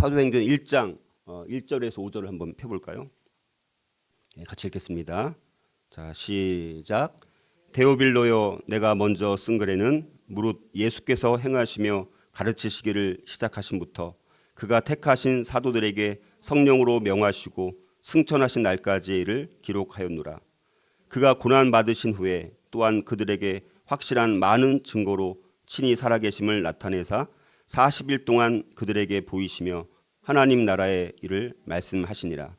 사도행전 1장 1절에서 5절을 한번 펴볼까요? 네, 같이 읽겠습니다. 자, 시작. 데오빌로여, 내가 먼저 쓴 글에는 무릇 예수께서 행하시며 가르치시기를 시작하신부터 그가 택하신 사도들에게 성령으로 명하시고 승천하신 날까지를 기록하였노라. 그가 고난 받으신 후에 또한 그들에게 확실한 많은 증거로 친히 살아계심을 나타내사 40일 동안 그들에게 보이시며 하나님 나라의 일을 말씀하시니라.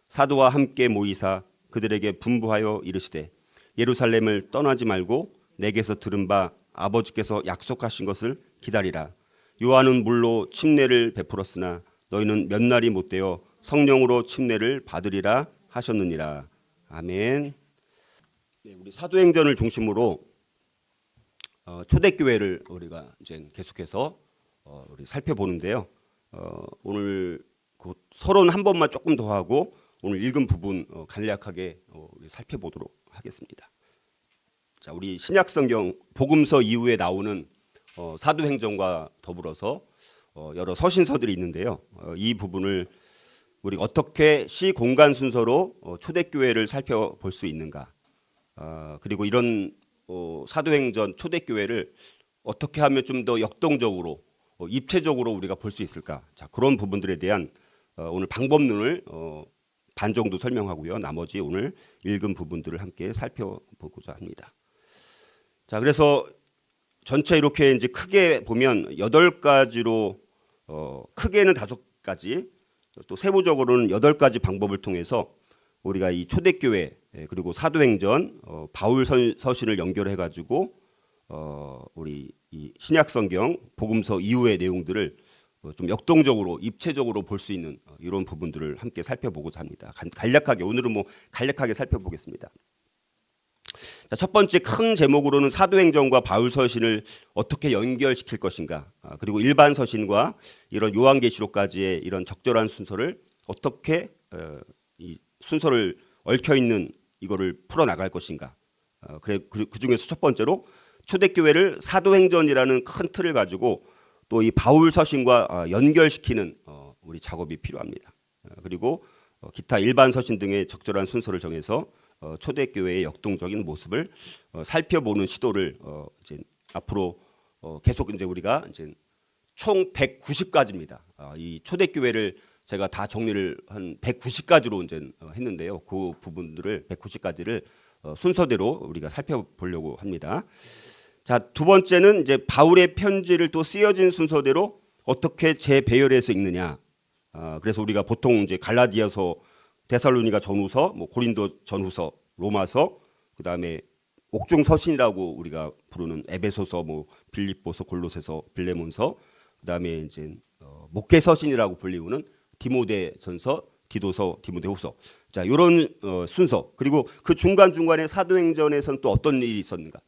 사도와 함께 모이사 그들에게 분부하여 이르시되 예루살렘을 떠나지 말고 내게서 들은 바 아버지께서 약속하신 것을 기다리라. 요한은 물로 침례를 베풀었으나 너희는 몇 날이 못되어 성령으로 침례를 받으리라 하셨느니라. 아멘. 네, 우리 사도행전을 중심으로 초대교회를 우리가 이제 계속해서 우리 살펴보는데요. 오늘 그 서론 한 번만 조금 더 하고 오늘 읽은 부분 간략하게 우리 살펴보도록 하겠습니다. 자, 우리 신약성경 복음서 이후에 나오는 사도행전과 더불어서 여러 서신서들이 있는데요. 이 부분을 우리가 어떻게 시공간 순서로 초대교회를 살펴볼 수 있는가, 그리고 이런 사도행전 초대교회를 어떻게 하면 좀 더 역동적으로 입체적으로 우리가 볼 수 있을까. 자, 그런 부분들에 대한 오늘 방법론을 반 정도 설명하고요. 나머지 오늘 읽은 부분들을 함께 살펴보고자 합니다. 자, 그래서 전체 이렇게 이제 크게 보면 8가지로 크게는 5가지, 또 세부적으로는 8가지 방법을 통해서 우리가 이 초대교회 그리고 사도행전 바울 서신을 연결해 가지고 우리 이 신약성경 복음서 이후의 내용들을 좀 역동적으로 입체적으로 볼 수 있는 이런 부분들을 함께 살펴보고자 합니다. 간략하게 오늘은 간략하게 살펴보겠습니다. 자, 첫 번째 큰 제목으로는 사도행전과 바울 서신을 어떻게 연결시킬 것인가, 그리고 일반 서신과 이런 요한계시록까지의 이런 적절한 순서를 어떻게 이 순서를 얽혀 있는 이거를 풀어 나갈 것인가. 그 중에서 첫 번째로 초대교회를 사도행전이라는 큰 틀을 가지고 또 이 바울 서신과 연결시키는 우리 작업이 필요합니다. 그리고 기타 일반 서신 등의 적절한 순서를 정해서 초대교회의 역동적인 모습을 살펴보는 시도를 이제 앞으로 계속 이제 우리가 이제 총 190가지입니다. 이 초대교회를 제가 다 정리를 한 190가지로 이제 했는데요. 그 부분들을 190가지를 순서대로 우리가 살펴보려고 합니다. 자, 두 번째는 이제 바울의 편지를 또 쓰여진 순서대로 어떻게 재배열해서 읽느냐. 그래서 우리가 보통 이제 갈라디아서, 데살로니가 전후서, 고린도 전후서, 로마서, 그다음에 옥중 서신이라고 우리가 부르는 에베소서, 빌립보서, 골로새서, 빌레몬서, 그다음에 이제 목회 서신이라고 불리우는 디모데전서, 디도서, 디모데후서. 자, 이런 순서. 그리고 그 중간중간에 사도행전에서는 또 어떤 일이 있었는가?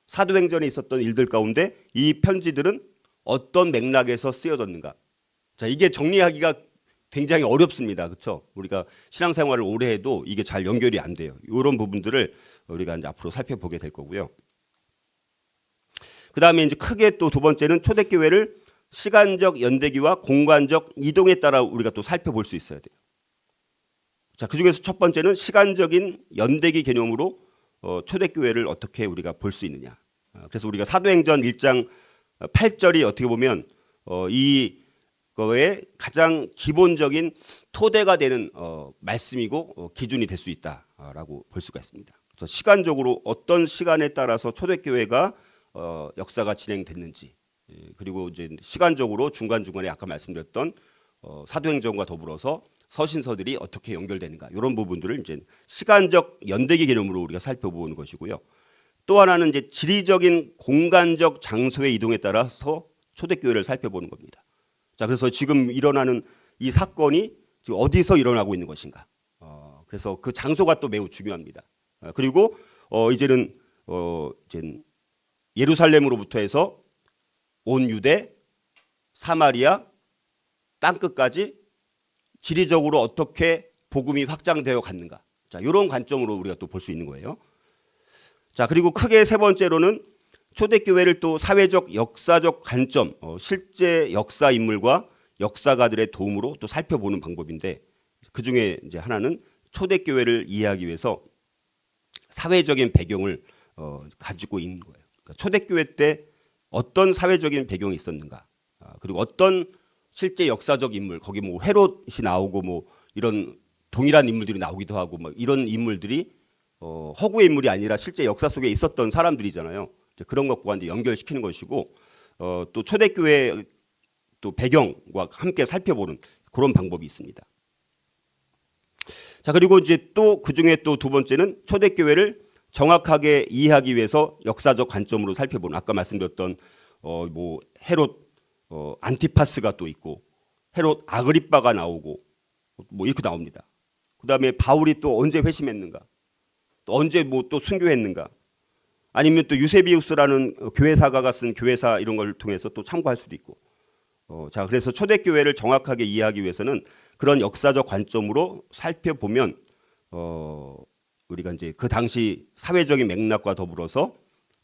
사도행전에 있었던 일들 가운데 이 편지들은 어떤 맥락에서 쓰여졌는가? 자, 이게 정리하기가 굉장히 어렵습니다. 그렇죠? 우리가 신앙생활을 오래 해도 이게 잘 연결이 안 돼요. 이런 부분들을 우리가 이제 앞으로 살펴보게 될 거고요. 그다음에 이제 크게 또 두 번째는 초대교회를 시간적 연대기와 공간적 이동에 따라 우리가 또 살펴볼 수 있어야 돼요. 자, 그 중에서 첫 번째는 시간적인 연대기 개념으로 초대교회를 어떻게 우리가 볼 수 있느냐. 그래서 우리가 사도행전 1장 8절이 어떻게 보면 이거의 가장 기본적인 토대가 되는 말씀이고 기준이 될 수 있다라고 볼 수가 있습니다. 그래서 시간적으로 어떤 시간에 따라서 초대교회가 역사가 진행됐는지, 그리고 이제 시간적으로 중간중간에 아까 말씀드렸던 사도행전과 더불어서 서신서들이 어떻게 연결되는가, 이런 부분들을 이제 시간적 연대기 개념으로 우리가 살펴보는 것이고요. 또 하나는 이제 지리적인 공간적 장소의 이동에 따라서 초대교회를 살펴보는 겁니다. 자, 그래서 지금 일어나는 이 사건이 지금 어디서 일어나고 있는 것인가. 그래서 그 장소가 또 매우 중요합니다. 그리고 이제는 이제 예루살렘으로부터 해서 온 유대, 사마리아, 땅끝까지 지리적으로 어떻게 복음이 확장되어 갔는가. 자, 이런 관점으로 우리가 또 볼 수 있는 거예요. 자, 그리고 크게 세 번째로는 초대교회를 또 사회적, 역사적 관점, 실제 역사 인물과 역사가들의 도움으로 또 살펴보는 방법인데, 그 중에 이제 하나는 초대교회를 이해하기 위해서 사회적인 배경을 가지고 있는 거예요. 그러니까 초대교회 때 어떤 사회적인 배경이 있었는가, 그리고 어떤 실제 역사적 인물, 거기 뭐 헤롯이 나오고 뭐 이런 동일한 인물들이 나오기도 하고 뭐 이런 인물들이 허구의 인물이 아니라 실제 역사 속에 있었던 사람들이잖아요. 이제 그런 것과 이제 연결시키는 것이고, 또 초대교회 또 배경과 함께 살펴보는 그런 방법이 있습니다. 자, 그리고 이제 또 그 중에 또 두 번째는 초대교회를 정확하게 이해하기 위해서 역사적 관점으로 살펴보는, 아까 말씀드렸던 뭐 헤롯 안티파스가 또 있고 헤롯 아그리빠가 나오고 뭐 이렇게 나옵니다. 그다음에 바울이 또 언제 회심했는가, 또 언제 뭐 또 순교했는가, 아니면 또 유세비우스라는 교회사가가 쓴 교회사 이런 걸 통해서 또 참고할 수도 있고. 자, 그래서 초대교회를 정확하게 이해하기 위해서는 그런 역사적 관점으로 살펴보면 우리가 이제 그 당시 사회적인 맥락과 더불어서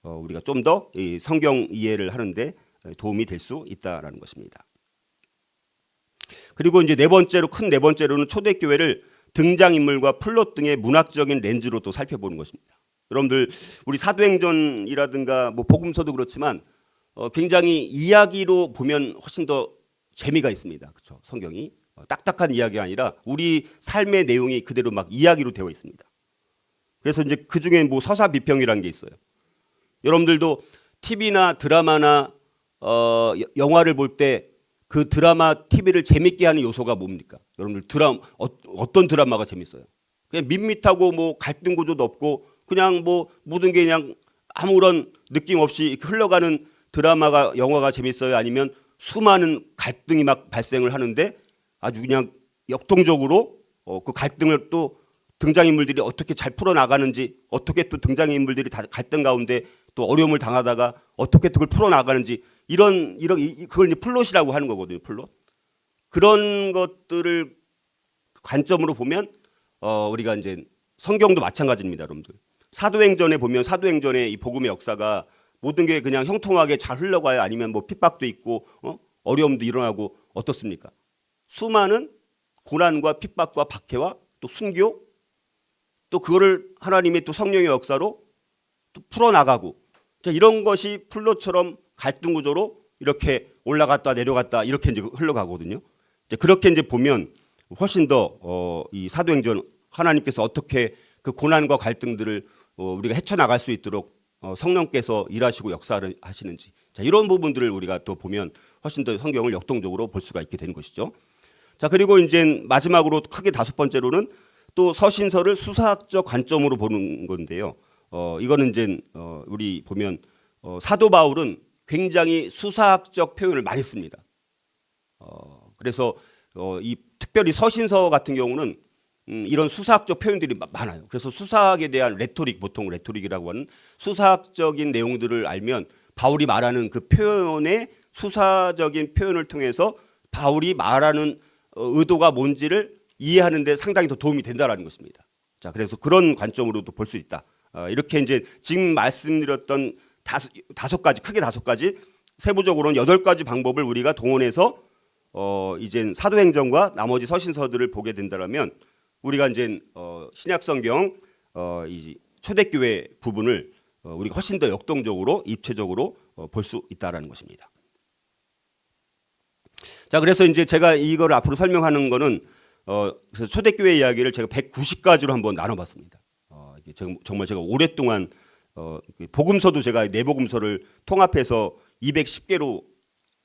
우리가 좀 더 이 성경 이해를 하는데 도움이 될 수 있다라는 것입니다. 그리고 이제 큰 네 번째로는 초대교회를 등장인물과 플롯 등의 문학적인 렌즈로 또 살펴보는 것입니다. 여러분들 우리 사도행전이라든가 뭐 복음서도 그렇지만 굉장히 이야기로 보면 훨씬 더 재미가 있습니다. 그렇죠? 성경이 딱딱한 이야기가 아니라 우리 삶의 내용이 그대로 막 이야기로 되어 있습니다. 그래서 이제 그 중에 뭐 서사 비평이라는 게 있어요. 여러분들도 TV나 드라마나 영화를 볼 때 그 드라마, TV를 재밌게 하는 요소가 뭡니까? 여러분들 어떤 드라마가 재밌어요? 그냥 밋밋하고 뭐 갈등 구조도 없고 그냥 뭐 모든 게 그냥 아무런 느낌 없이 흘러가는 드라마가, 영화가 재밌어요? 아니면 수많은 갈등이 막 발생을 하는데 아주 그냥 역동적으로 그 갈등을 또 등장인물들이 어떻게 잘 풀어나가는지, 어떻게 또 등장인물들이 다 갈등 가운데 또 어려움을 당하다가 어떻게 그걸 풀어나가는지, 그걸 이제 플롯이라고 하는 거거든요. 플롯. 그런 것들을 관점으로 보면 우리가 이제 성경도 마찬가지입니다, 여러분들. 사도행전에 보면 사도행전의 이 복음의 역사가 모든 게 그냥 형통하게 잘 흘러가요? 아니면 뭐 핍박도 있고 어려움도 일어나고 어떻습니까? 수많은 고난과 핍박과 박해와 또 순교, 또 그거를 하나님의 또 성령의 역사로 또 풀어나가고, 이런 것이 플롯처럼 갈등 구조로 이렇게 올라갔다 내려갔다 이렇게 이제 흘러가거든요. 그렇게 이제 보면 훨씬 더 이 사도행전 하나님께서 어떻게 그 고난과 갈등들을 우리가 헤쳐나갈 수 있도록 성령께서 일하시고 역사를 하시는지, 자, 이런 부분들을 우리가 또 보면 훨씬 더 성경을 역동적으로 볼 수가 있게 되는 것이죠. 자, 그리고 이제 마지막으로 크게 다섯 번째로는 또 서신서를 수사학적 관점으로 보는 건데요. 이거는 이제 우리 보면 사도 바울은 굉장히 수사학적 표현을 많이 씁니다. 그래서 이 특별히 서신서 같은 경우는 이런 수사학적 표현들이 많아요. 그래서 수사학에 대한 레토릭, 보통 레토릭이라고 하는 수사학적인 내용들을 알면 바울이 말하는 그 표현의 수사적인 표현을 통해서 바울이 말하는 의도가 뭔지를 이해하는 데 상당히 더 도움이 된다라는 것입니다. 자, 그래서 그런 관점으로도 볼 수 있다. 이렇게 이제 지금 말씀드렸던 크게 다섯 가지, 세부적으로는 8가지 방법을 우리가 동원해서 이제 사도행전과 나머지 서신서들을 보게 된다면 우리가 이제 신약 성경 이 초대교회 부분을 우리가 훨씬 더 역동적으로 입체적으로 볼 수 있다라는 것입니다. 자, 그래서 이제 제가 이걸 앞으로 설명하는 거는 그래서 초대교회 이야기를 제가 190가지로 한번 나눠봤습니다. 이게 정말 제가 오랫동안 복음서도 제가 네 복음서를 통합해서 210개로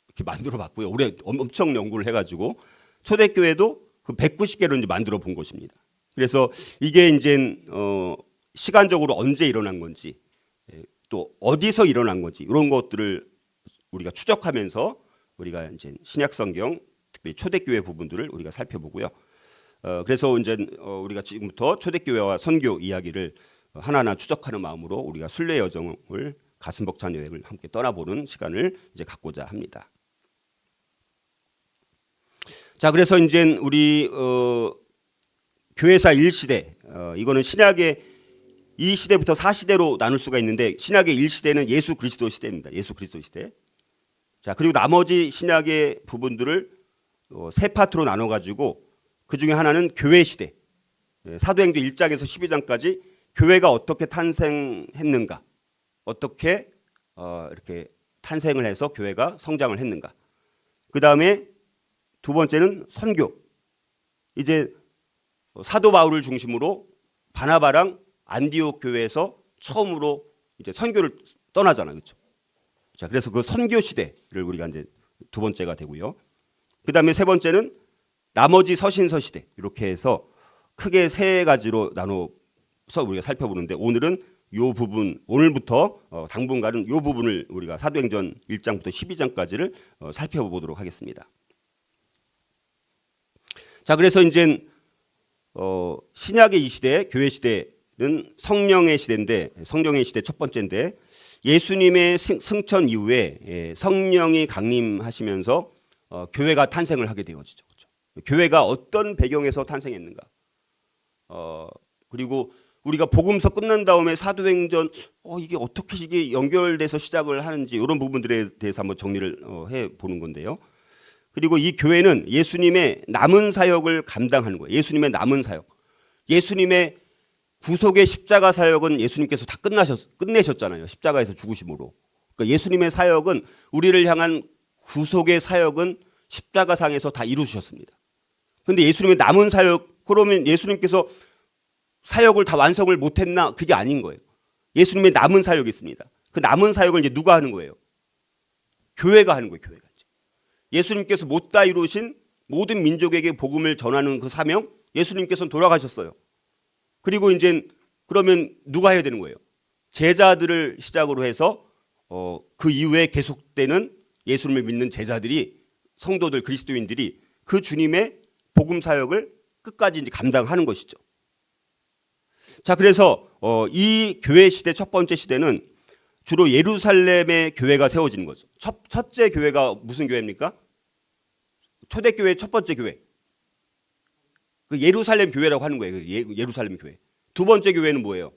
이렇게 만들어봤고요. 올해 엄청 연구를 해가지고 초대교회도 그 190개로 이제 만들어 본 것입니다. 그래서 이게 이제 시간적으로 언제 일어난 건지, 또 어디서 일어난 건지 이런 것들을 우리가 추적하면서 우리가 이제 신약 성경, 특별히 초대교회 부분들을 우리가 살펴보고요. 그래서 이제 우리가 지금부터 초대교회와 선교 이야기를 하나하나 추적하는 마음으로 우리가 순례 여정을, 가슴 벅찬 여행을 함께 떠나보는 시간을 이제 갖고자 합니다. 자, 그래서 이제 우리 교회사 1시대, 이거는 신약의 2시대부터 4시대로 나눌 수가 있는데, 신약의 1시대는 예수 그리스도 시대입니다. 예수 그리스도 시대. 자, 그리고 나머지 신약의 부분들을 세 파트로 나눠 가지고 그 중에 하나는 교회 시대. 사도행전 1장에서 12장까지 교회가 어떻게 탄생했는가, 어떻게 이렇게 탄생을 해서 교회가 성장을 했는가. 그 다음에 두 번째는 선교. 이제 사도 바울을 중심으로 바나바랑 안디옥 교회에서 처음으로 이제 선교를 떠나잖아요, 그렇죠? 자, 그래서 그 선교 시대를 우리가 이제 두 번째가 되고요. 그 다음에 세 번째는 나머지 서신서 시대, 이렇게 해서 크게 세 가지로 나눠서 우리가 살펴보는데, 오늘은 요 부분, 오늘부터 당분간은 요 부분을 우리가 사도행전 1장부터 12장까지를 살펴보도록 하겠습니다. 자, 그래서 이제 신약의 이 시대, 교회 시대는 성령의 시대인데, 성령의 시대 첫 번째인데, 예수님의 승천 이후에 성령이 강림하시면서 교회가 탄생을 하게 되어지죠. 그렇죠? 교회가 어떤 배경에서 탄생했는가? 그리고 우리가 복음서 끝난 다음에 사도행전 이게 어떻게 이게 연결돼서 시작을 하는지 이런 부분들에 대해서 한번 정리를 해 보는 건데요. 그리고 이 교회는 예수님의 남은 사역을 감당하는 거예요. 예수님의 남은 사역. 예수님의 구속의 십자가 사역은 예수님께서 다 끝내셨잖아요. 십자가에서 죽으심으로. 그러니까 예수님의 사역은, 우리를 향한 구속의 사역은 십자가상에서 다 이루셨습니다. 그런데 예수님의 남은 사역, 그러면 예수님께서 사역을 다 완성을 못했나? 그게 아닌 거예요. 예수님의 남은 사역이 있습니다. 그 남은 사역을 이제 누가 하는 거예요? 교회가 하는 거예요. 교회가. 예수님께서 못 다 이루신 모든 민족에게 복음을 전하는 그 사명, 예수님께서는 돌아가셨어요. 그리고 이제 그러면 누가 해야 되는 거예요? 제자들을 시작으로 해서 그 이후에 계속되는 예수님을 믿는 제자들이, 성도들, 그리스도인들이 그 주님의 복음 사역을 끝까지 이제 감당하는 것이죠. 자, 그래서 이 교회 시대, 첫 번째 시대는 주로 예루살렘의 교회가 세워지는 거죠. 첫째 교회가 무슨 교회입니까? 초대교회 첫 번째 교회. 그 예루살렘 교회라고 하는 거예요. 예루살렘 교회. 두 번째 교회는 뭐예요?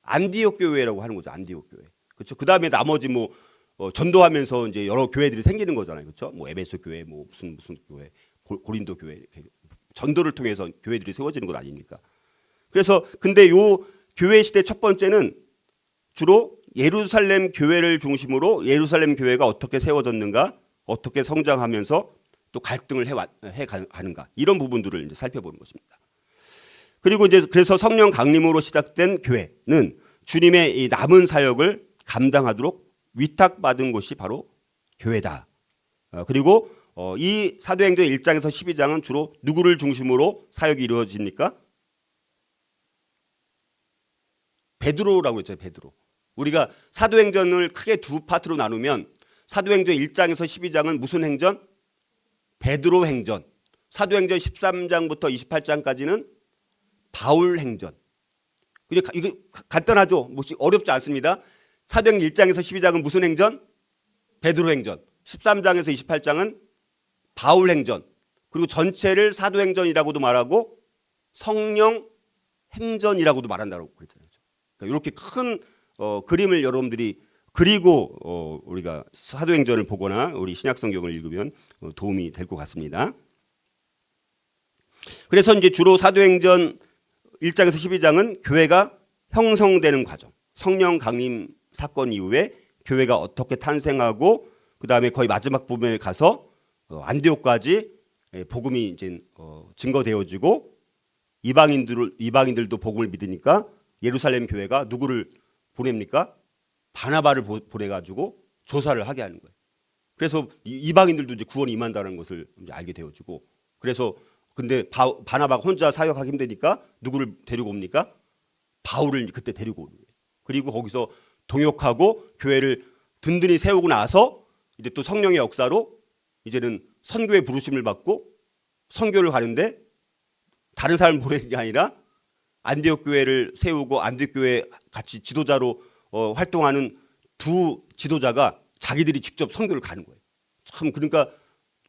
안디옥 교회라고 하는 거죠. 안디옥 교회. 그렇죠. 그 다음에 나머지 전도하면서 이제 여러 교회들이 생기는 거잖아요. 그렇죠. 에베소 교회, 무슨 교회, 고린도 교회, 전도를 통해서 교회들이 세워지는 것 아닙니까? 그래서 근데 요 교회 시대 첫 번째는 주로 예루살렘 교회를 중심으로 예루살렘 교회가 어떻게 세워졌는가, 어떻게 성장하면서 또 갈등을 해 가는가, 이런 부분들을 이제 살펴보는 것입니다. 그리고 이제 그래서 성령 강림으로 시작된 교회는 주님의 이 남은 사역을 감당하도록 위탁받은 곳이 바로 교회다. 그리고 이 사도행전 1장에서 12장은 주로 누구를 중심으로 사역이 이루어집니까? 베드로라고 했죠. 베드로. 우리가 사도행전을 크게 두 파트로 나누면 사도행전 1장에서 12장은 무슨 행전? 베드로 행전. 사도행전 13장부터 28장까지는 바울 행전. 이거 간단하죠? 어렵지 않습니다. 사도행전 1장에서 12장은 무슨 행전? 베드로 행전. 13장에서 28장은 바울 행전. 그리고 전체를 사도행전이라고도 말하고 성령 행전이라고도 말한다고 그랬잖아요. 그러니까 이렇게 큰 그림을 여러분들이 그리고 우리가 사도행전을 보거나 우리 신약성경을 읽으면 도움이 될 것 같습니다. 그래서 이제 주로 사도행전 1장에서 12장은 교회가 형성되는 과정, 성령 강림 사건 이후에 교회가 어떻게 탄생하고, 그 다음에 거의 마지막 부분에 가서 안디옥까지 복음이 이제 증거되어지고 이방인들도 복음을 믿으니까 예루살렘 교회가 누구를 보냅니까? 바나바를 보내가지고 조사를 하게 하는 거예요. 그래서 이방인들도 이제 구원이 임한다는 것을 이제 알게 되어지고, 그래서 근데 바나바가 혼자 사역하기 힘드니까 누구를 데리고 옵니까? 바울을 그때 데리고 오는 거예요. 그리고 거기서 동역하고 교회를 든든히 세우고 나서 이제 또 성령의 역사로 이제는 선교의 부르심을 받고 선교를 가는데, 다른 사람을 보내는 게 아니라 안디옥 교회를 세우고 안디옥 교회 같이 지도자로 활동하는 두 지도자가 자기들이 직접 선교를 가는 거예요. 참, 그러니까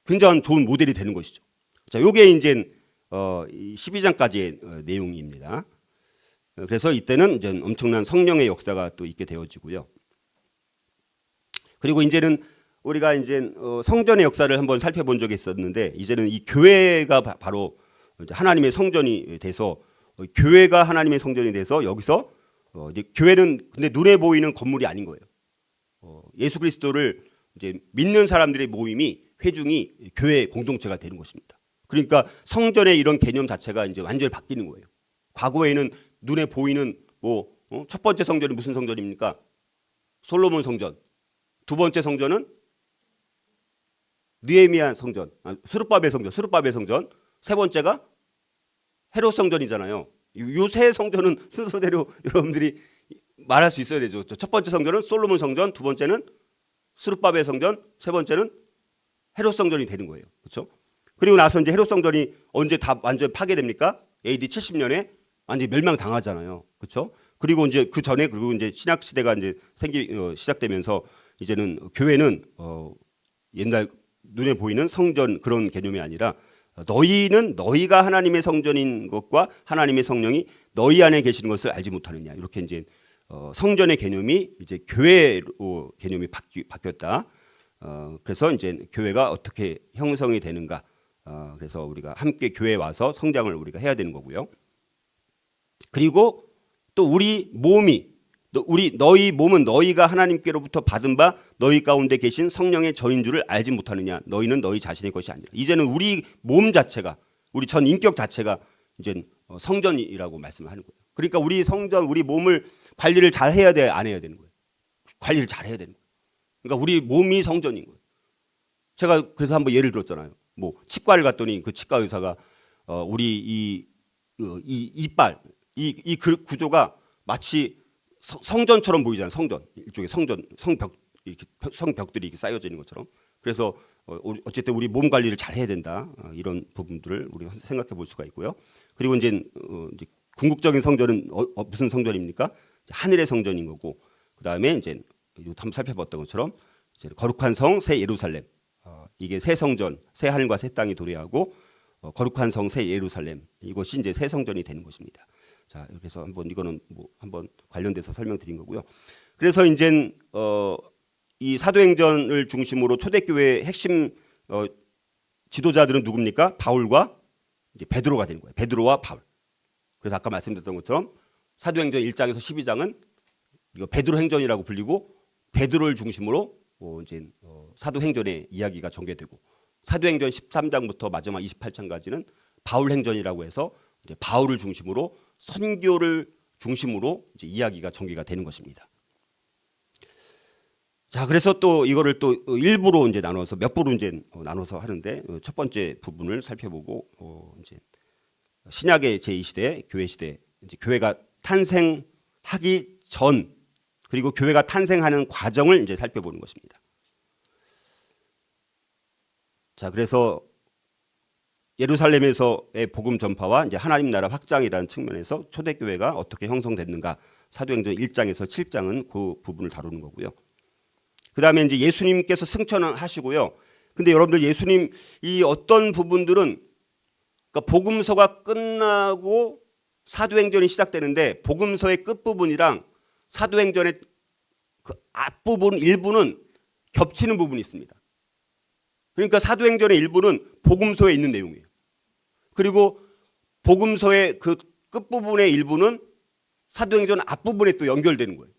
굉장히 좋은 모델이 되는 것이죠. 자, 요게 이제 12장까지의 내용입니다. 그래서 이때는 이제 엄청난 성령의 역사가 또 있게 되어지고요. 그리고 이제는 우리가 이제 성전의 역사를 한번 살펴본 적이 있었는데 이제는 이 교회가 바로 이제 하나님의 성전이 돼서 교회가 하나님의 성전이 돼서 여기서 이제 교회는 근데 눈에 보이는 건물이 아닌 거예요. 예수 그리스도를 이제 믿는 사람들의 모임이 회중이 교회 공동체가 되는 것입니다. 그러니까 성전의 이런 개념 자체가 이제 완전히 바뀌는 거예요. 과거에는 눈에 보이는 첫 번째 성전이 무슨 성전입니까? 솔로몬 성전. 두 번째 성전은 느헤미야 성전, 스룹바벨 성전. 세 번째가 헤롯 성전이잖아요. 요 세 성전은 순서대로 여러분들이 말할 수 있어야 되죠. 첫 번째 성전은 솔로몬 성전, 두 번째는 스룹바벨 성전, 세 번째는 헤롯 성전이 되는 거예요. 그렇죠? 그리고 나서 이제 헤롯 성전이 언제 다 완전 파괴됩니까? AD 70년에 완전 멸망당하잖아요. 그렇죠? 그리고 이제 그 전에 그리고 이제 신약 시대가 이제 시작되면서 이제는 교회는 옛날 눈에 보이는 성전 그런 개념이 아니라 너희는 너희가 하나님의 성전인 것과 하나님의 성령이 너희 안에 계시는 것을 알지 못하느냐 이렇게 이제 성전의 개념이 이제 교회로 개념이 바뀌었다. 그래서 이제 교회가 어떻게 형성이 되는가. 그래서 우리가 함께 교회에 와서 성장을 우리가 해야 되는 거고요. 그리고 또 우리 몸이 너희 몸은 너희가 하나님께로부터 받은 바 너희 가운데 계신 성령의 전인 줄을 알지 못하느냐. 너희는 너희 자신의 것이 아니라. 이제는 우리 몸 자체가 우리 전 인격 자체가 이제 성전이라고 말씀을 하는 거예요. 그러니까 우리 성전 우리 몸을 관리를 잘 해야 돼, 안 해야 되는 거예요. 관리를 잘 해야 되는 거예요. 그러니까 우리 몸이 성전인 거예요. 제가 그래서 한번 예를 들었잖아요. 뭐 치과를 갔더니 그 치과 의사가 우리 이 이빨 이 구조가 마치 성전처럼 보이잖아요. 성전 일종의 성벽 이렇게 성벽들이 이렇게 쌓여져 있는 것처럼. 그래서 어쨌든 우리 몸 관리를 잘 해야 된다. 이런 부분들을 우리가 생각해 볼 수가 있고요. 그리고 이제 궁극적인 성전은 무슨 성전입니까? 하늘의 성전인 거고. 그다음에 이제 한번 살펴봤던 것처럼 이제 거룩한 성 새 예루살렘. 이게 새 성전, 새 하늘과 새 땅이 도래하고 거룩한 성 새 예루살렘. 이것이 이제 새 성전이 되는 것입니다. 자, 그래서 이거는 한번 관련돼서 설명드린 거고요. 그래서 이제 이 사도행전을 중심으로 초대교회의 핵심 지도자들은 누굽니까? 바울과 이제 베드로가 되는 거예요. 베드로와 바울. 그래서 아까 말씀드렸던 것처럼 사도행전 1장에서 12장은 이거 베드로 행전이라고 불리고 베드로를 중심으로 이제 사도행전의 이야기가 전개되고 사도행전 13장부터 마지막 28장까지는 바울 행전이라고 해서 이제 바울을 중심으로 선교를 중심으로 이제 이야기가 전개가 되는 것입니다. 자, 그래서 또 이거를 또 일부로 이제 나눠서 몇 부로 이제 나눠서 하는데 첫 번째 부분을 살펴보고 이제 신약의 제2시대 교회 시대 이제 교회가 탄생하기 전 그리고 교회가 탄생하는 과정을 이제 살펴보는 것입니다. 자, 그래서 예루살렘에서의 복음 전파와 이제 하나님 나라 확장이라는 측면에서 초대교회가 어떻게 형성됐는가 사도행전 1장에서 7장은 그 부분을 다루는 거고요. 그 다음에 이제 예수님께서 승천하시고요. 근데 여러분들 예수님 이 어떤 부분들은 그러니까 복음서가 끝나고 사도행전이 시작되는데 복음서의 끝부분이랑 사도행전의 그 앞부분 일부는 겹치는 부분이 있습니다. 그러니까 사도행전의 일부는 복음서에 있는 내용이에요. 그리고 복음서의 그 끝부분의 일부는 사도행전 앞부분에 또 연결되는 거예요.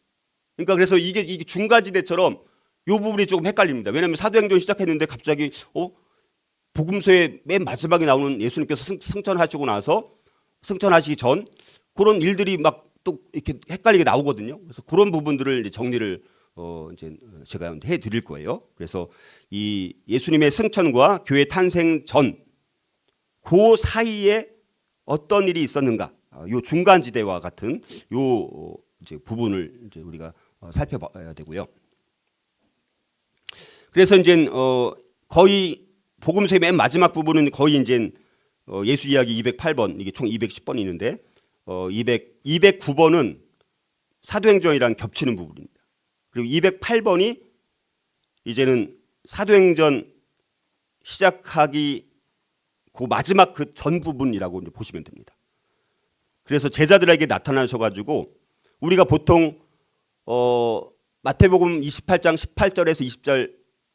그러니까 그래서 이게 중간지대처럼 이 부분이 조금 헷갈립니다. 왜냐하면 사도행전 시작했는데 갑자기 복음서의 맨 마지막에 나오는 예수님께서 승천하시고 나서 승천하시기 전 그런 일들이 막 또 이렇게 헷갈리게 나오거든요. 그래서 그런 부분들을 이제 정리를 이제 제가 해드릴 거예요. 그래서 이 예수님의 승천과 교회 탄생 전 그 사이에 어떤 일이 있었는가? 요 중간지대와 같은 요 이제 부분을 이제 우리가 살펴봐야 되고요. 그래서 이제 거의 복음서의 맨 마지막 부분은 거의 이제 예수 이야기 208번 이게 총 210번이 있는데 209번은 사도행전이랑 겹치는 부분입니다. 그리고 208번이 이제는 사도행전 시작하기 그 마지막 그 전 부분이라고 이제 보시면 됩니다. 그래서 제자들에게 나타나셔가지고 우리가 보통 마태복음 28장 18절에서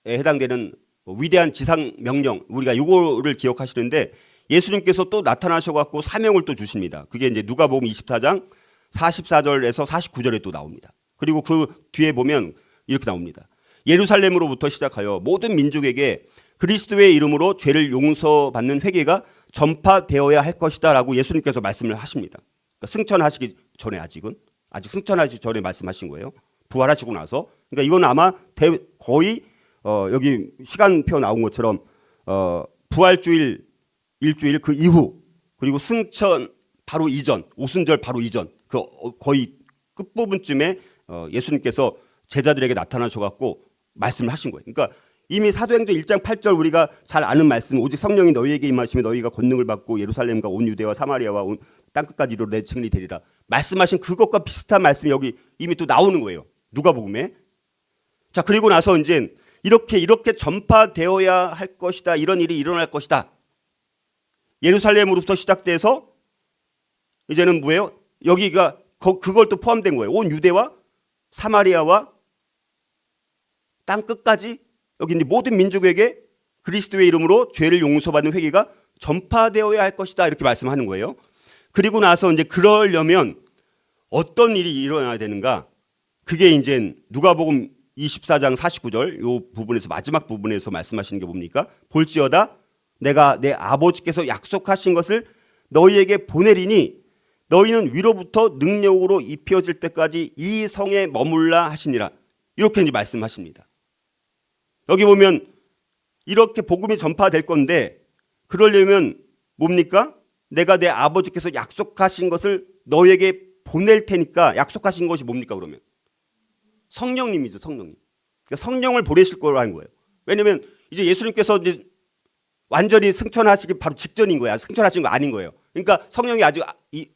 해당되는 위대한 지상 명령, 우리가 이거를 기억하시는데 예수님께서 또 나타나셔갖고 사명을 또 주십니다. 그게 이제 누가복음 24장 44절에서 49절에 또 나옵니다. 그리고 그 뒤에 보면 이렇게 나옵니다. 예루살렘으로부터 시작하여 모든 민족에게 그리스도의 이름으로 죄를 용서받는 회개가 전파되어야 할 것이다 라고 예수님께서 말씀을 하십니다. 그러니까 승천하시기 전에 아직 승천하시기 전에 말씀하신 거예요. 부활하시고 나서. 그러니까 이건 아마 거의 여기 시간표 나온 것처럼 부활주일 일주일 그 이후, 그리고 승천 바로 이전, 오순절 바로 이전, 그 거의 끝부분쯤에 예수님께서 제자들에게 나타나셔갖고 말씀을 하신 거예요. 그러니까 이미 사도행전 1장 8절 우리가 잘 아는 말씀, 오직 성령이 너희에게 임하시면 너희가 권능을 받고 예루살렘과 온 유대와 사마리아와 온 땅끝까지 이르러 내 증인이 되리라 말씀하신 그것과 비슷한 말씀이 여기 이미 또 나오는 거예요. 누가복음에. 자, 그리고 나서 이제 이렇게 전파되어야 할 것이다. 이런 일이 일어날 것이다. 예루살렘으로부터 시작돼서 이제는 뭐예요? 여기가 그걸 또 포함된 거예요. 온 유대와 사마리아와 땅 끝까지 여기 이제 모든 민족에게 그리스도의 이름으로 죄를 용서받는 회개가 전파되어야 할 것이다. 이렇게 말씀하는 거예요. 그리고 나서 이제 그러려면 어떤 일이 일어나야 되는가? 그게 이제 누가복음 24장 49절 요 부분에서 마지막 부분에서 말씀하시는 게 뭡니까? 볼지어다 내가 내 아버지께서 약속하신 것을 너희에게 보내리니 너희는 위로부터 능력으로 입혀질 때까지 이 성에 머물라 하시니라. 이렇게 이제 말씀하십니다. 여기 보면 이렇게 복음이 전파될 건데 그러려면 뭡니까? 내가 내 아버지께서 약속하신 것을 너희에게 보낼 테니까 약속하신 것이 뭡니까 그러면? 성령님이죠, 성령님. 그러니까 성령을 보내실 거라는 거예요. 왜냐하면 이제 예수님께서 이제 완전히 승천하시기 바로 직전인 거야. 승천하신 거 아닌 거예요. 그러니까 성령이 아직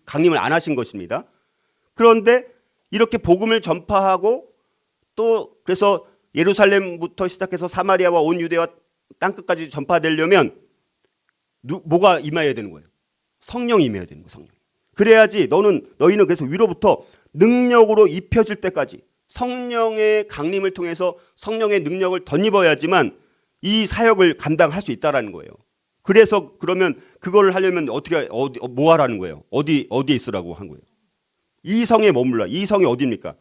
강림을 안 하신 것입니다. 그런데 이렇게 복음을 전파하고 또 그래서 예루살렘부터 시작해서 사마리아와 온 유대와 땅끝까지 전파되려면 뭐가 임해야 되는 거예요? 성령이 임해야 되는 거예요. 성령. 그래야지 너희는 그래서 위로부터 능력으로 입혀질 때까지 성령의 강림을 통해서 성령의 능력을 덧입어야지만 이 사역을 감당할 수 있다라는 거예요. 그래서 그러면 그걸 하려면 뭐 하라는 거예요? 어디에 있으라고 한 거예요? 이 성에 머물라. 이 성이 어디입니까?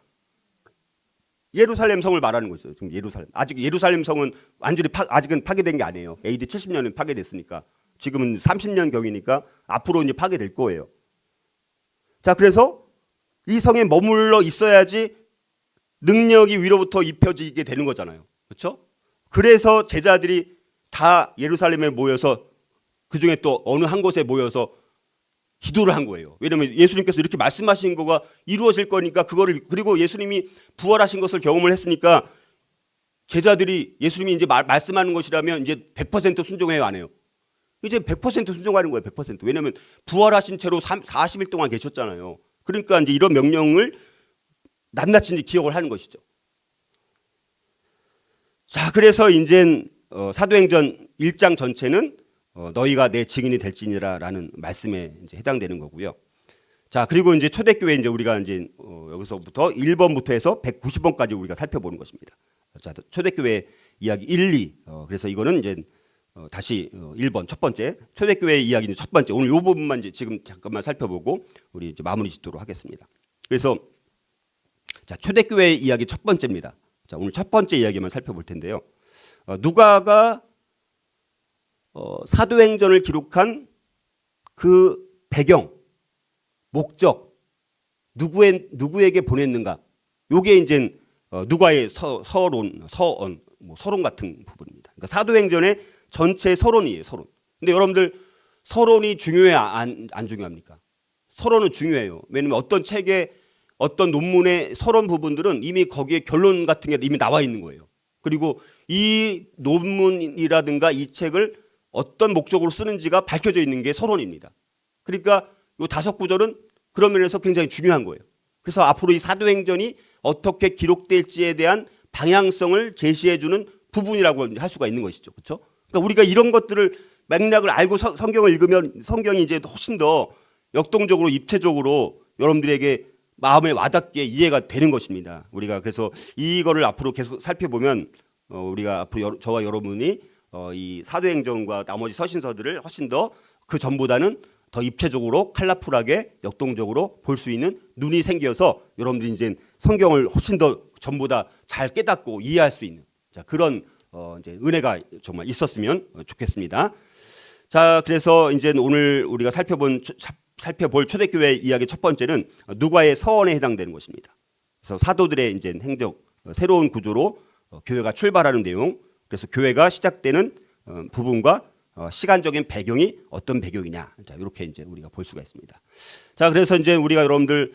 예루살렘 성을 말하는 거죠. 지금 아직 예루살렘 성은 완전히 아직은 파괴된 게 아니에요. AD 70년에 파괴됐으니까. 지금은 30년 경이니까 앞으로 이제 파괴될 거예요. 자, 그래서 이 성에 머물러 있어야지 능력이 위로부터 입혀지게 되는 거잖아요. 그렇죠? 그래서 제자들이 다 예루살렘에 모여서 그중에 또 어느 한 곳에 모여서 기도를 한 거예요. 왜냐하면 예수님께서 이렇게 말씀하신 거가 이루어질 거니까 그거를, 그리고 예수님이 부활하신 것을 경험을 했으니까 제자들이 예수님이 이제 말씀하는 것이라면 이제 100% 순종해요, 안 해요? 이제 100% 순종하는 거예요. 100%. 왜냐하면 부활하신 채로 40일 동안 계셨잖아요. 그러니까 이제 이런 명령을 낱낱이 이제 기억을 하는 것이죠. 자, 그래서 이제 사도행전 1장 전체는 너희가 내 증인이 될지니라라는 말씀에 이제 해당되는 거고요. 자, 그리고 이제 초대교회 이제 우리가 이제 여기서부터 1번부터 해서 190번까지 우리가 살펴보는 것입니다. 자, 초대교회 이야기 1, 2. 그래서 이거는 이제 다시 1번 첫 번째 초대교회 이야기는 첫 번째. 오늘 이 부분만 이제 지금 잠깐만 살펴보고 우리 이제 마무리 짓도록 하겠습니다. 그래서 자, 초대교회 이야기 첫 번째입니다. 자, 오늘 첫 번째 이야기만 살펴볼 텐데요. 누가가 사도행전을 기록한 그 배경, 목적, 누구에게 보냈는가? 요게 이제 누가의 서론 같은 부분입니다. 그러니까 사도행전의 전체 서론이에요, 서론. 근데 여러분들 서론이 중요해, 안 중요합니까? 서론은 중요해요. 왜냐면 어떤 책에 어떤 논문의 서론 부분들은 이미 거기에 결론 같은 게 이미 나와 있는 거예요. 그리고 이 논문이라든가 이 책을 어떤 목적으로 쓰는지가 밝혀져 있는 게 서론입니다. 그러니까 이 5구절은 그런 면에서 굉장히 중요한 거예요. 그래서 앞으로 이 사도행전이 어떻게 기록될지에 대한 방향성을 제시해주는 부분이라고 할 수가 있는 것이죠. 그렇죠? 그러니까 우리가 이런 것들을 맥락을 알고 성경을 읽으면 성경이 이제 훨씬 더 역동적으로 입체적으로 여러분들에게 마음에 와닿게 이해가 되는 것입니다. 우리가 그래서 이거를 앞으로 계속 살펴보면 우리가 앞으로 저와 여러분이 이 사도행전과 나머지 서신서들을 훨씬 더 그 전보다는 더 입체적으로 컬러풀하게 역동적으로 볼 수 있는 눈이 생겨서 여러분들이 이제 성경을 훨씬 더 전보다 잘 깨닫고 이해할 수 있는 그런 이제 은혜가 정말 있었으면 좋겠습니다. 자, 그래서 이제 오늘 우리가 살펴볼 초대교회 이야기 첫 번째는 누가의 서원에 해당되는 것입니다. 그래서 사도들의 이제 행적, 새로운 구조로 교회가 출발하는 내용, 그래서 교회가 시작되는 부분과 시간적인 배경이 어떤 배경이냐, 자, 이렇게 이제 우리가 볼 수가 있습니다. 자, 그래서 이제 우리가 여러분들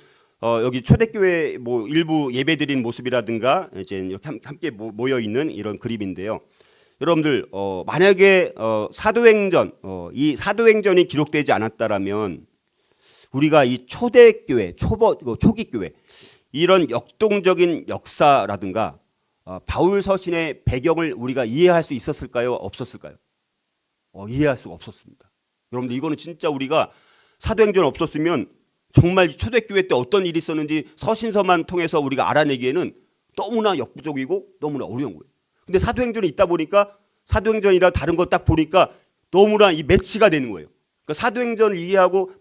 여기 초대교회 뭐 일부 예배드린 모습이라든가 이제 이렇게 함께 모여 있는 이런 그림인데요. 여러분들 만약에 사도행전 이 사도행전이 기록되지 않았다라면 우리가 이 초대교회 초기 교회 이런 역동적인 역사라든가 바울 서신의 배경을 우리가 이해할 수 있었을까요? 없었을까요? 이해할 수가 없었습니다. 여러분들 이거는 진짜 우리가 사도행전 없었으면 정말 초대교회 때 어떤 일이 있었는지 서신서만 통해서 우리가 알아내기에는 너무나 역부족이고 너무나 어려운 거예요. 근데 사도행전이 있다 보니까 사도행전이라 다른 거 딱 보니까 너무나 이 매치가 되는 거예요. 그러니까 사도행전을 이해하고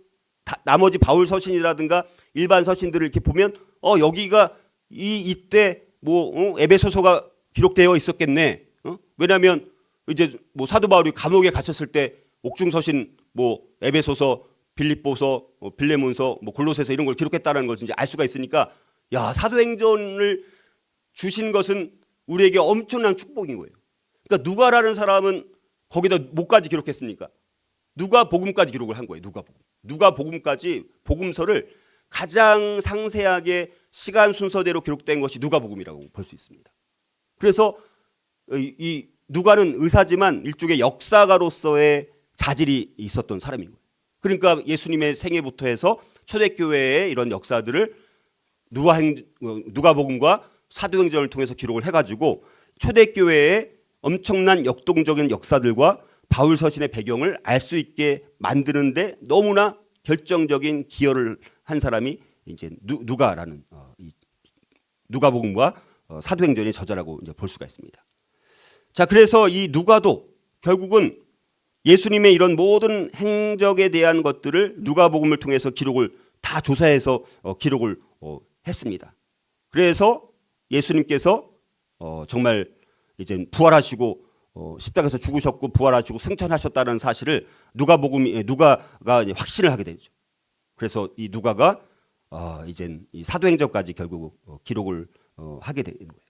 나머지 바울 서신이라든가 일반 서신들을 이렇게 보면 여기가 이때 뭐 에베소서가 기록되어 있었겠네. 왜냐하면 이제 뭐 사도 바울이 감옥에 갇혔을 때 옥중 서신 뭐 에베소서, 빌립보서, 빌레몬서, 뭐 골로새서 이런 걸 기록했다는 걸 이제 알 수가 있으니까 야, 사도행전을 주신 것은 우리에게 엄청난 축복인 거예요. 그러니까 누가라는 사람은 거기다 뭐까지 기록했습니까? 누가복음까지 기록을 한 거예요. 누가복음까지 복음서를 가장 상세하게 시간 순서대로 기록된 것이 누가복음이라고 볼 수 있습니다. 그래서 이 누가는 의사지만 일종의 역사가로서의 자질이 있었던 사람인 거예요. 그러니까 예수님의 생애부터 해서 초대교회의 이런 역사들을 누가복음과 사도행전을 통해서 기록을 해가지고 초대교회의 엄청난 역동적인 역사들과 바울 서신의 배경을 알 수 있게 만드는데 너무나 결정적인 기여를 한 사람이 이제 누가라는 누가복음과 사도행전의 저자라고 이제 볼 수가 있습니다. 자, 그래서 이 누가도 결국은 예수님의 이런 모든 행적에 대한 것들을 누가복음을 통해서 기록을 다 조사해서 기록을 했습니다. 그래서 예수님께서 정말 이제 부활하시고 십자가에서 죽으셨고 부활하시고 승천하셨다는 사실을 누가가 이제 확신을 하게 되죠. 그래서 이 누가가 이제 이 사도행전까지 결국 기록을 하게 되는 거예요.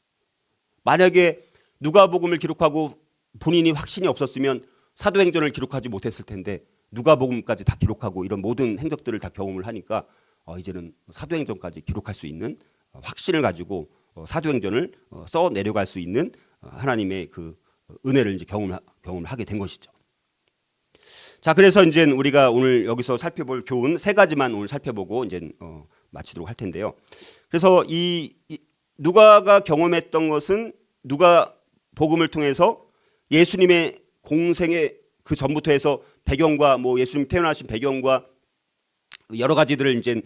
만약에 누가복음을 기록하고 본인이 확신이 없었으면 사도행전을 기록하지 못했을 텐데 누가복음까지 다 기록하고 이런 모든 행적들을 다 경험을 하니까 이제는 사도행전까지 기록할 수 있는 확신을 가지고 사도행전을 써 내려갈 수 있는 하나님의 그 은혜를 이제 경험을 하게 된 것이죠. 자, 그래서 이제 우리가 오늘 여기서 살펴볼 교훈 세 가지만 오늘 살펴보고 이제 마치도록 할 텐데요. 그래서 이 누가가 경험했던 것은 누가복음을 통해서 예수님의 공생의 그 전부터 해서 배경과 뭐 예수님 태어나신 배경과 여러 가지들을 이제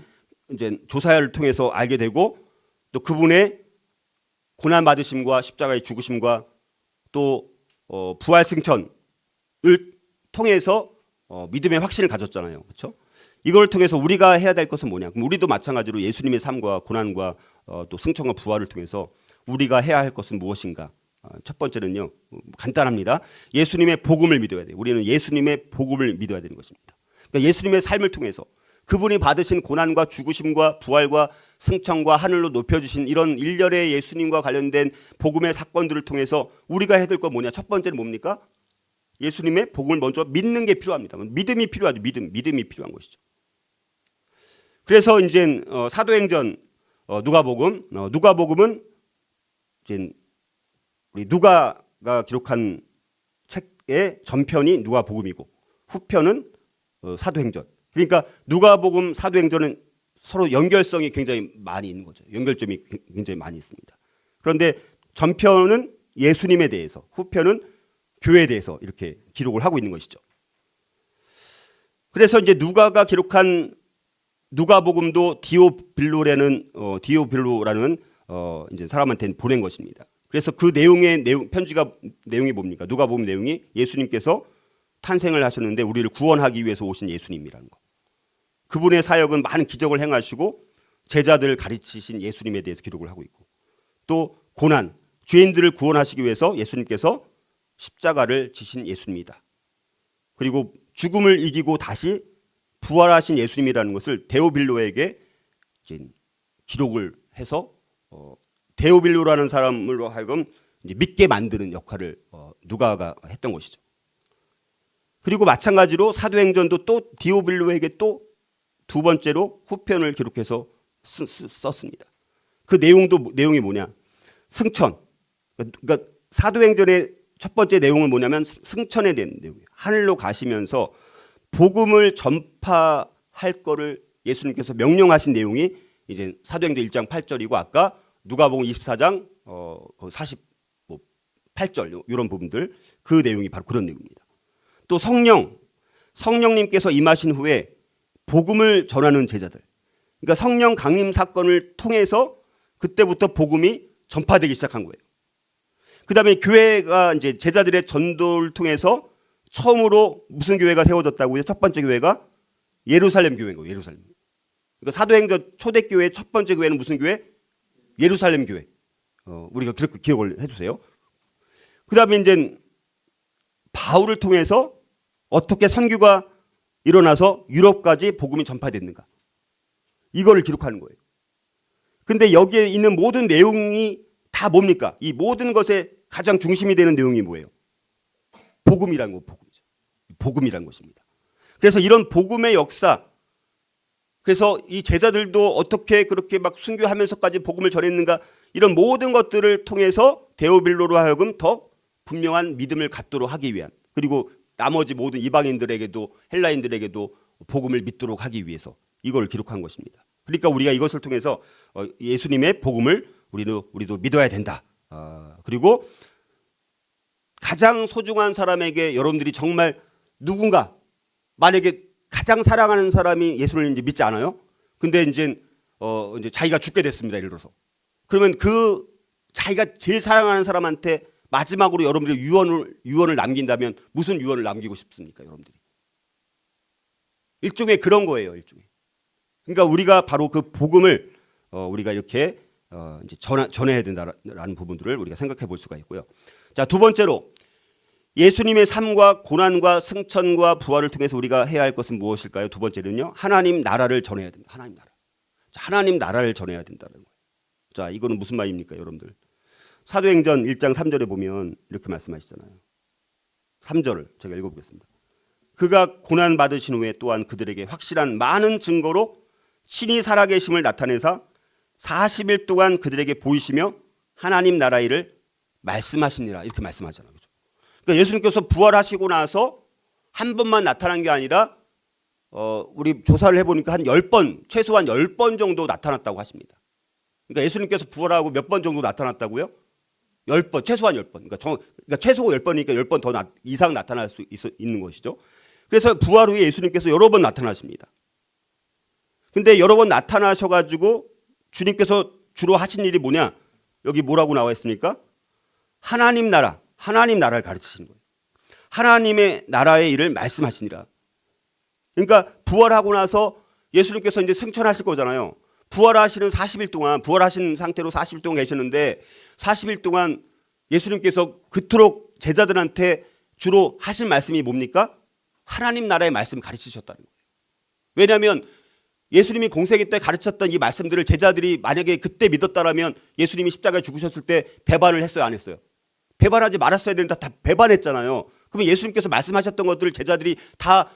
조사를 통해서 알게 되고 또 그분의 고난 받으심과 십자가의 죽으심과 또 부활 승천을 통해서 믿음의 확신을 가졌잖아요. 그렇죠? 이걸 통해서 우리가 해야 될 것은 뭐냐? 그럼 우리도 마찬가지로 예수님의 삶과 고난과 또 승천과 부활을 통해서 우리가 해야 할 것은 무엇인가? 첫 번째는요, 간단합니다. 예수님의 복음을 믿어야 돼요. 우리는 예수님의 복음을 믿어야 되는 것입니다. 그러니까 예수님의 삶을 통해서 그분이 받으신 고난과 죽으심과 부활과 승천과 하늘로 높여주신 이런 일련의 예수님과 관련된 복음의 사건들을 통해서 우리가 해야 될 건 뭐냐? 첫 번째는 뭡니까? 예수님의 복음을 먼저 믿는 게 필요합니다. 믿음이 필요하죠. 믿음이 필요한 것이죠. 그래서 이제 사도행전 누가복음은 이제 우리 누가가 기록한 책의 전편이 누가복음이고 후편은 사도행전. 그러니까 누가복음, 사도행전은 서로 연결성이 굉장히 많이 있는 거죠. 연결점이 굉장히 많이 있습니다. 그런데 전편은 예수님에 대해서, 후편은 교회에 대해서 이렇게 기록을 하고 있는 것이죠. 그래서 이제 누가가 기록한 누가복음도 디오빌로라는 이제 사람한테 보낸 것입니다. 그래서 그 편지가 내용이 뭡니까? 누가복음 내용이 예수님께서 탄생을 하셨는데 우리를 구원하기 위해서 오신 예수님이라는 거. 그분의 사역은 많은 기적을 행하시고 제자들을 가르치신 예수님에 대해서 기록을 하고 있고, 또 고난, 죄인들을 구원하시기 위해서 예수님께서 십자가를 지신 예수님이다. 그리고 죽음을 이기고 다시 부활하신 예수님이라는 것을 데오빌로에게 기록을 해서 데오빌로라는 사람으로 하여금 믿게 만드는 역할을 누가가 했던 것이죠. 그리고 마찬가지로 사도행전도 또 디오빌로에게 또 두 번째로 후편을 기록해서 썼습니다. 그 내용이 뭐냐? 승천. 그러니까 사도행전의 첫 번째 내용은 뭐냐면 승천에 대한 내용이에요. 하늘로 가시면서 복음을 전파할 거를 예수님께서 명령하신 내용이 이제 사도행전 1장 8절이고 아까 누가복음 24장 48절 이런 부분들, 그 내용이 바로 그런 내용입니다. 또 성령님께서 임하신 후에 복음을 전하는 제자들. 그러니까 성령 강림 사건을 통해서 그때부터 복음이 전파되기 시작한 거예요. 그다음에 교회가 이제 제자들의 전도를 통해서 처음으로 무슨 교회가 세워졌다고요? 첫 번째 교회가 예루살렘 교회인 거예요. 예루살렘. 그러니까 사도행전 초대교회의 첫 번째 교회는 무슨 교회? 예루살렘 교회. 우리가 그렇게 기억을 해주세요. 그다음에 이제 바울을 통해서 어떻게 선교가 일어나서 유럽까지 복음이 전파됐는가? 이거를 기록하는 거예요. 근데 여기에 있는 모든 내용이 다 뭡니까? 이 모든 것의 가장 중심이 되는 내용이 뭐예요? 복음이라는 거, 복음이죠. 복음이라는 것입니다. 그래서 이런 복음의 역사, 그래서 이 제자들도 어떻게 그렇게 막 순교하면서까지 복음을 전했는가, 이런 모든 것들을 통해서 데오빌로로 하여금 더 분명한 믿음을 갖도록 하기 위한, 그리고 나머지 모든 이방인들에게도 헬라인들에게도 복음을 믿도록 하기 위해서 이걸 기록한 것입니다. 그러니까 우리가 이것을 통해서 예수님의 복음을 우리도 믿어야 된다. 그리고 가장 소중한 사람에게 여러분들이 정말 누군가, 만약에 가장 사랑하는 사람이 예수를 이제 믿지 않아요? 근데 이제 자기가 죽게 됐습니다. 예를 들어서. 그러면 그 자기가 제일 사랑하는 사람한테 마지막으로 여러분들이 유언을 남긴다면 무슨 유언을 남기고 싶습니까, 여러분들이? 일종의 그런 거예요, 일종의. 그러니까 우리가 바로 그 복음을 우리가 이렇게 이제 전해야 된다라는 부분들을 우리가 생각해 볼 수가 있고요. 자, 두 번째로 예수님의 삶과 고난과 승천과 부활을 통해서 우리가 해야 할 것은 무엇일까요? 두 번째는요, 하나님 나라를 전해야 된다. 하나님 나라. 자, 하나님 나라를 전해야 된다는 거예요. 자, 이거는 무슨 말입니까, 여러분들? 사도행전 1장 3절에 보면 이렇게 말씀하시잖아요. 3절을 제가 읽어보겠습니다. 그가 고난 받으신 후에 또한 그들에게 확실한 많은 증거로 신이 살아계심을 나타내사 40일 동안 그들에게 보이시며 하나님 나라 일을 말씀하시니라, 이렇게 말씀하잖아요. 그렇죠? 그러니까 예수님께서 부활하시고 나서 한 번만 나타난 게 아니라 우리 조사를 해보니까 한 10번, 최소한 10번 정도 나타났다고 하십니다. 그러니까 예수님께서 부활하고 몇 번 정도 나타났다고요? 10번, 최소한 10번. 그러니까 최소 10번이니까 10번 더 이상 나타날 수 있는 것이죠. 그래서 부활 후에 예수님께서 여러 번 나타나십니다. 근데 여러 번 나타나셔가지고 주님께서 주로 하신 일이 뭐냐? 여기 뭐라고 나와 있습니까? 하나님 나라를 가르치신 거예요. 하나님의 나라의 일을 말씀하시니라. 그러니까 부활하고 나서 예수님께서 이제 승천하실 거잖아요. 부활하시는 40일 동안, 부활하신 상태로 40일 동안 계셨는데 40일 동안 예수님께서 그토록 제자들한테 주로 하신 말씀이 뭡니까? 하나님 나라의 말씀을 가르치셨다는 거예요. 왜냐하면 예수님이 공생애 때 가르쳤던 이 말씀들을 제자들이 만약에 그때 믿었다라면 예수님이 십자가에 죽으셨을 때 배반을 했어요, 안 했어요? 배반하지 말았어야 되는데 다 배반했잖아요. 그러면 예수님께서 말씀하셨던 것들을 제자들이 다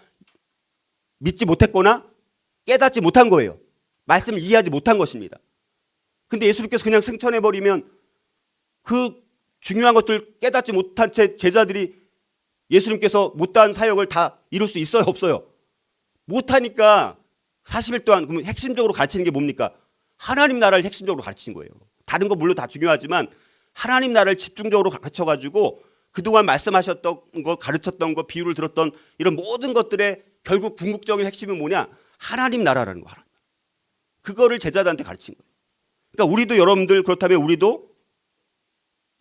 믿지 못했거나 깨닫지 못한 거예요. 말씀을 이해하지 못한 것입니다. 근데 예수님께서 그냥 승천해버리면 그 중요한 것들 깨닫지 못한 채 제자들이 예수님께서 못한 사역을 다 이룰 수 있어요, 없어요? 못하니까 40일 동안 그러면 핵심적으로 가르치는 게 뭡니까? 하나님 나라를 핵심적으로 가르치는 거예요. 다른 거 물론 다 중요하지만 하나님 나라를 집중적으로 가르쳐가지고 그동안 말씀하셨던 거, 가르쳤던 거, 비유를 들었던 이런 모든 것들의 결국 궁극적인 핵심은 뭐냐? 하나님 나라라는 거. 그거를 제자들한테 가르친 거예요. 그러니까 우리도, 여러분들 그렇다면 우리도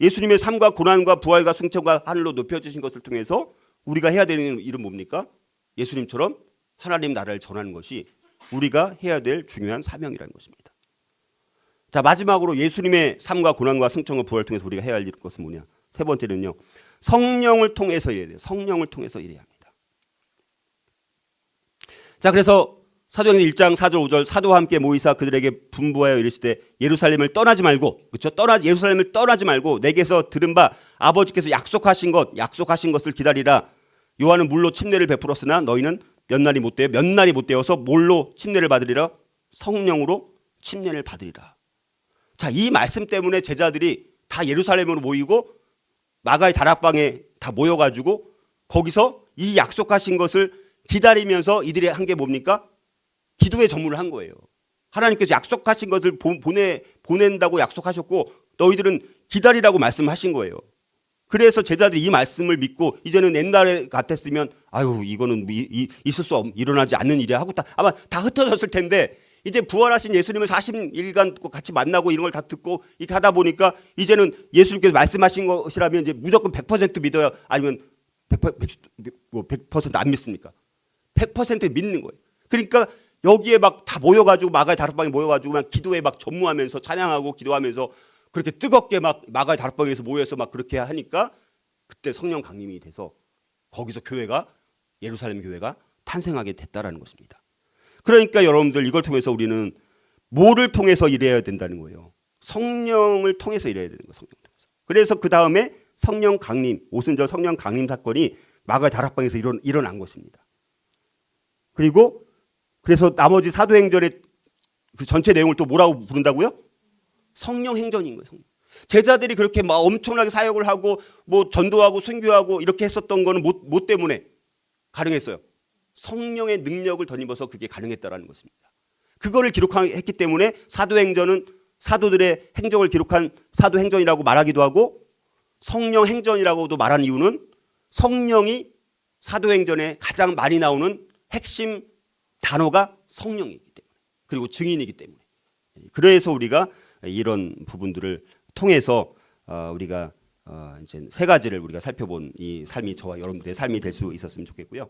예수님의 삶과 고난과 부활과 승천과 하늘로 높여주신 것을 통해서 우리가 해야 되는 일은 뭡니까? 예수님처럼 하나님 나라를 전하는 것이 우리가 해야 될 중요한 사명이라는 것입니다. 자, 마지막으로 예수님의 삶과 고난과 승천과 부활을 통해서 우리가 해야 할 것은 뭐냐? 세 번째는요, 성령을 통해서 일해야 돼요. 성령을 통해서 일해야 합니다. 자, 그래서 사도행전 1장 4절 5절 사도와 함께 모이사 그들에게 분부하여 이르시되 예루살렘을 떠나지 말고, 그렇죠? 예루살렘을 떠나지 말고 내게서 들은 바 아버지께서 약속하신 것을 기다리라. 요한은 물로 침례를 베풀었으나 너희는 몇 날이 못 되어서 뭘로 침례를 받으리라? 성령으로 침례를 받으리라. 자, 이 말씀 때문에 제자들이 다 예루살렘으로 모이고 마가의 다락방에 다 모여가지고 거기서 이 약속하신 것을 기다리면서 이들이 한 게 뭡니까? 기도의 전문을 한 거예요. 하나님께서 약속하신 것을 보낸다고 약속하셨고 너희들은 기다리라고 말씀하신 거예요. 그래서 제자들이 이 말씀을 믿고 이제는 옛날에 같았으면 아유 이거는 있을 수 일어나지 않는 일이야 하고 아마 다 흩어졌을 텐데 이제 부활하신 예수님을 40일간 같이 만나고 이런 걸 다 듣고 이렇게 하다 보니까 이제는 예수님께서 말씀하신 것이라면 이제 무조건 100% 믿어야 아니면 100% 안 믿습니까? 100% 믿는 거예요. 그러니까 여기에 막 다 모여가지고 마가의 다락방에 모여가지고 막 기도에 막 전무하면서 찬양하고 기도하면서 그렇게 뜨겁게 막 마가의 다락방에서 모여서 막 그렇게 하니까 그때 성령 강림이 돼서 거기서 예루살렘 교회가 탄생하게 됐다라는 것입니다. 그러니까 여러분들 이걸 통해서 우리는 뭐를 통해서 일해야 된다는 거예요. 성령을 통해서 일해야 되는 거예요. 성령 통해서. 그래서 그 다음에 성령 강림, 오순절 성령 강림 사건이 마가의 다락방에서 일어난 것입니다. 그리고 그래서 나머지 사도행전의 그 전체 내용을 또 뭐라고 부른다고요? 성령 행전인 거예요. 성령. 제자들이 그렇게 막 엄청나게 사역을 하고 뭐 전도하고 순교하고 이렇게 했었던 거는 뭐 때문에 가능했어요? 성령의 능력을 덧입어서 그게 가능했다라는 것입니다. 그거를 기록했기 때문에 사도행전은 사도들의 행적을 기록한 사도행전이라고 말하기도 하고 성령 행전이라고도 말하는 이유는 성령이 사도행전에 가장 많이 나오는 핵심 단어가 성령이기 때문에 그리고 증인이기 때문에 그래서 우리가 이런 부분들을 통해서 우리가 이제 세 가지를 우리가 살펴본 이 삶이 저와 여러분들의 삶이 될 수 있었으면 좋겠고요.